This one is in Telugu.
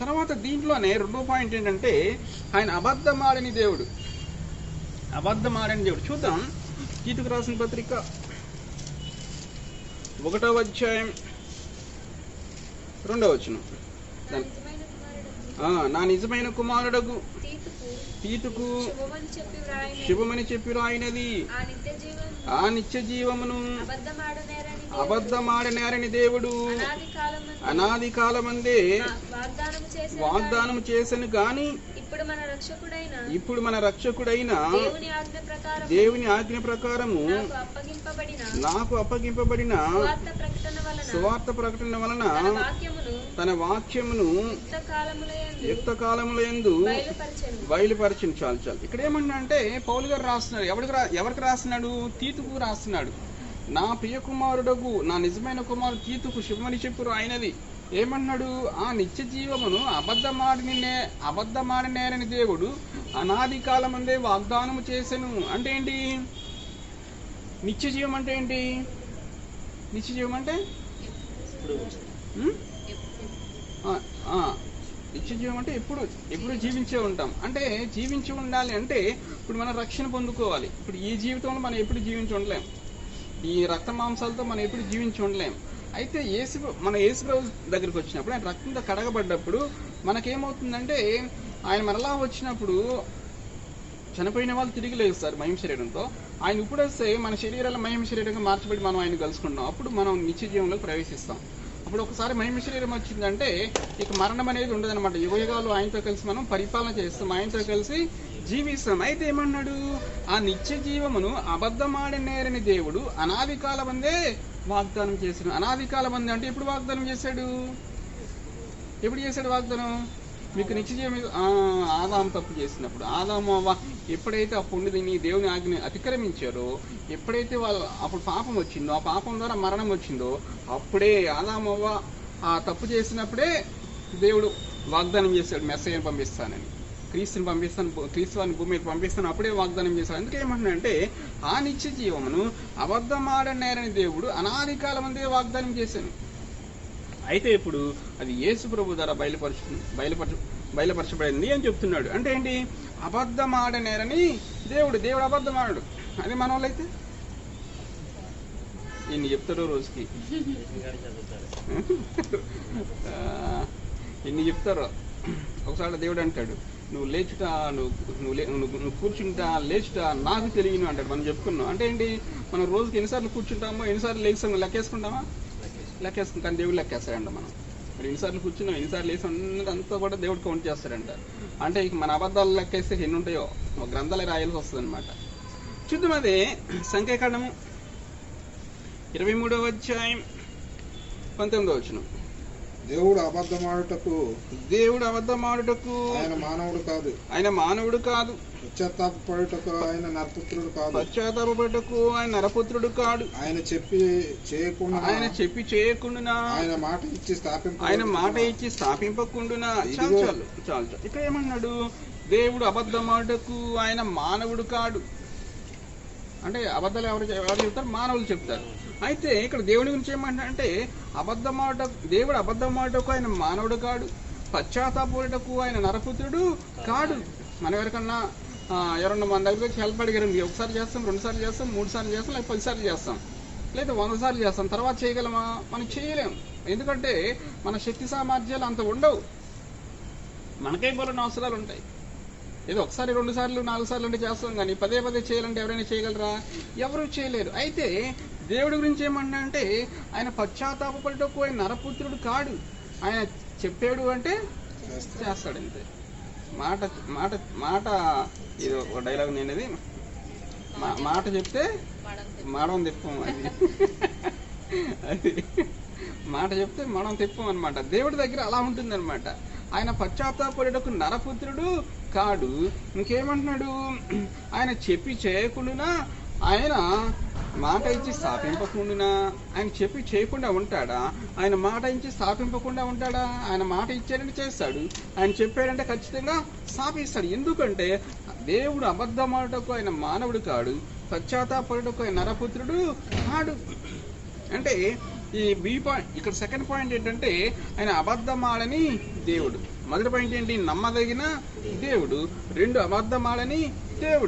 తర్వాత దీంట్లోనే రెండో పాయింట్ ఏంటంటే ఆయన అబద్ధమాడని దేవుడు. చూద్దాం. తీతుకు రాసిన పత్రిక 1వ అధ్యాయం 2వ వచనం. నా నిజమైన కుమారుడగు తీతుకు శుభమని చెప్పి రాయినది ఆ నిత్య జీవమును అబద్ధమాడనేరని దేవుడు అనాది కాలమందే వాగ్దానము చేసెను గాని ఇప్పుడు మన రక్షకుడైన దేవుని ఆజ్ఞ ప్రకారము నాకు అప్పగింపబడిన సువార్త ప్రకటన వలన తన వాక్యమును యుక్త కాలములందు బయలుపరచను. చాలు. ఇక్కడ ఏమన్నా అంటే పౌలు గారు రాస్తున్నాడు. ఎవరికి రాస్తున్నాడు? తీతుకు రాస్తున్నాడు. నా ప్రియ కుమారుడగు నా నిజమైన కుమారుడు తీతుకు శుభమని చెప్పు ఆయనది. ఏమన్నాడు? ఆ నిత్య జీవమును అబద్ధమాడనేరని దేవుడు అనాది కాలమందే వాగ్దానము చేసెను. అంటే ఏంటి? నిత్య జీవం అంటే ఏంటి? నిత్య జీవం అంటే నిత్య జీవం అంటే ఎప్పుడు జీవించే ఉంటాం. అంటే జీవించి ఉండాలి అంటే ఇప్పుడు మనం రక్షణ పొందుకోవాలి. ఇప్పుడు ఈ జీవితంలో మనం ఎప్పుడు జీవించి ఉండలేం. ఈ రక్త మాంసాలతో మనం ఎప్పుడు జీవించి ఉండలేం. అయితే మన యేసుప్రభు దగ్గరికి వచ్చినప్పుడు, ఆయన రక్తంతో కడగబడ్డప్పుడు మనకేమవుతుందంటే, ఆయన మరలా వచ్చినప్పుడు చనిపోయిన వాళ్ళు తిరిగి లేస్తారు మహిమ శరీరంతో. ఆయన ఇప్పుడు వస్తే మన శరీరాల మహిమ శరీరంగా మార్చబడి మనం ఆయన కలుసుకుంటాం. అప్పుడు మనం నిత్య జీవంలోకి ప్రవేశిస్తాం. అప్పుడు ఒకసారి మహిమ శరీరం వచ్చిందంటే ఇక మరణం అనేది ఉండదన్నమాట. యుగయుగాలు ఆయనతో కలిసి మనం పరిపాలన చేస్తాం, ఆయనతో కలిసి జీవిస్తాం. అయితే ఏమన్నాడు? ఆ నిత్య జీవమును అబద్ధమాడనేరని దేవుడు అనాది కాలమందే వాగ్దానం చేశాడు. అనాది కాలమందే అంటే ఎప్పుడు వాగ్దానం చేశాడు? ఎప్పుడు చేశాడు వాగ్దానం? మీకు నిత్య జీవం ఆదాము తప్పు చేసినప్పుడు, ఆదాము ఎప్పుడైతే ఆ పుండు తిని దేవుని ఆజ్ఞ అతిక్రమించారో, ఎప్పుడైతే అప్పుడు పాపం వచ్చిందో, ఆ పాపం ద్వారా మరణం వచ్చిందో, అప్పుడే ఆదాము ఆ తప్పు చేసినప్పుడే దేవుడు వాగ్దానం చేశాడు మెస్సయ్యను పంపిస్తానని, క్రీస్తుని పంపిస్తాను, క్రీస్తుని భూమి మీద పంపిస్తాను. అప్పుడే వాగ్దానం చేశాడు. అందుకే ఏమంటున్నాడంటే ఆ నిత్య జీవమును అబద్ధమాడనేరని దేవుడు అనాది కాలమందే వాగ్దానం చేశాను. అయితే ఇప్పుడు అది యేసు ప్రభు ద్వారా బయలుపరచబడింది అని చెప్తున్నాడు. అంటే ఏంటి? అబద్ధమాడనేరని దేవుడు అబద్ధమాడు. అదే మన వాళ్ళైతే ఎన్ని చెప్తారో రోజుకి, ఎన్ని చెప్తారో. ఒకసారి దేవుడు అంటాడు, నువ్వు లేచుట, నువ్వు కూర్చుంటా, లేచుట నాకు తెలియను అంటాడు. మనం చెప్పుకున్నాం. అంటే ఏంటి? మనం రోజుకి ఎన్నిసార్లు కూర్చుంటామో, ఎన్నిసార్లు లేస్తామో లెక్కేసుకుంటామా? లెక్కేసుకుంటాం. కానీ దేవుడు లెక్కేస్తాడంట. మనం మరి ఎన్నిసార్లు కూర్చున్నాం, ఎన్నిసార్లు లేసాం అంతా కూడా దేవుడు కౌంట్ చేస్తాడంట. అంటే ఇక మన అబద్ధాలు లెక్కేస్తే ఎన్ని ఉంటాయో గ్రంథాలే రాయాల్సి వస్తుంది అనమాట. చూద్దాం. అదే సంఖ్యాకాండము 23వ అధ్యాయం 19వ వచనం. దేవుడు అబద్ధమాడుటకు ఆయన మానవుడు కాదు. పశ్చాత్తాపపడుటకు ఆయన నరపుత్రుడు కాడు. ఆయన చెప్పి చేయకుండా ఆయన మాట ఇచ్చి స్థాపింపకుండునా. చాలు. ఇక్కడ ఏమన్నాడు? దేవుడు అబద్ధమాడుటకు ఆయన మానవుడు కాడు. అంటే అబద్ధాలు ఎవరు చెప్తారు? మానవులు చెప్తారు. అయితే ఇక్కడ దేవుడి గురించి ఏమంటే దేవుడు అబద్ధమాటకు ఆయన మానవుడు కాడు, పశ్చాత్తాపడుటకు ఆయన నరపుత్రుడు కాడు. మనం ఎవరికన్నా ఎవరన్నా మన దగ్గరికి వచ్చి హెల్ప్ అడిగారు, ఒకసారి చేస్తాం, 2 సార్లు చేస్తాం, 3 సార్లు చేస్తాం, లేకపోతే 10 సార్లు చేస్తాం, లేదా 100 సార్లు చేస్తాం. తర్వాత చేయగలమా? మనం చేయలేం. ఎందుకంటే మన శక్తి సామర్థ్యాలు అంత ఉండవు. మనకే బోలని అవసరాలు ఉంటాయి. ఏదో ఒకసారి 2 సార్లు 4 సార్లు అంటే చేస్తాం, కానీ పదే చేయాలంటే ఎవరైనా చేయగలరా? ఎవరు చేయలేరు. అయితే దేవుడి గురించి ఏమన్నా అంటే ఆయన పశ్చాత్తాపపడుటకు ఆయన నరపుత్రుడు కాడు. ఆయన చెప్పాడు అంటే చేస్తాడు అంతే. మాట ఇది ఒక డైలాగ్. నేనది మాట చెప్తే మడం తిప్పం. అది మాట చెప్తే మనం తిప్పం అనమాట. దేవుడి దగ్గర అలా ఉంటుంది అనమాట. ఆయన పశ్చాత్తాపడుటకు నరపుత్రుడు కాడు. ఇంకేమంటున్నాడు? ఆయన చెప్పి చేయకుండా, ఆయన మాట ఇచ్చి స్థాపింపకుండా. ఆయన చెప్పి చేయకుండా ఉంటాడా? ఆయన మాట ఇచ్చి స్థాపింపకుండా ఉంటాడా? ఆయన మాట ఇచ్చాడంటే చేస్తాడు, ఆయన చెప్పాడంటే ఖచ్చితంగా స్థాపిస్తాడు. ఎందుకంటే దేవుడు అబద్ధమాటకు ఆయన మానవుడు కాడు, పశ్చాత్తాపడుటకు ఆయన నరపుత్రుడు కాడు. అంటే ఈ బి పాయింట్ ఇక్కడ సెకండ్ పాయింట్ ఏంటంటే ఆయన అబద్ధమాడని దేవుడు. మొదటి పాయింట్ ఏంటి? నమ్మదగిన దేవుడు. రెండు, అబద్ధమాడని దేవుడు.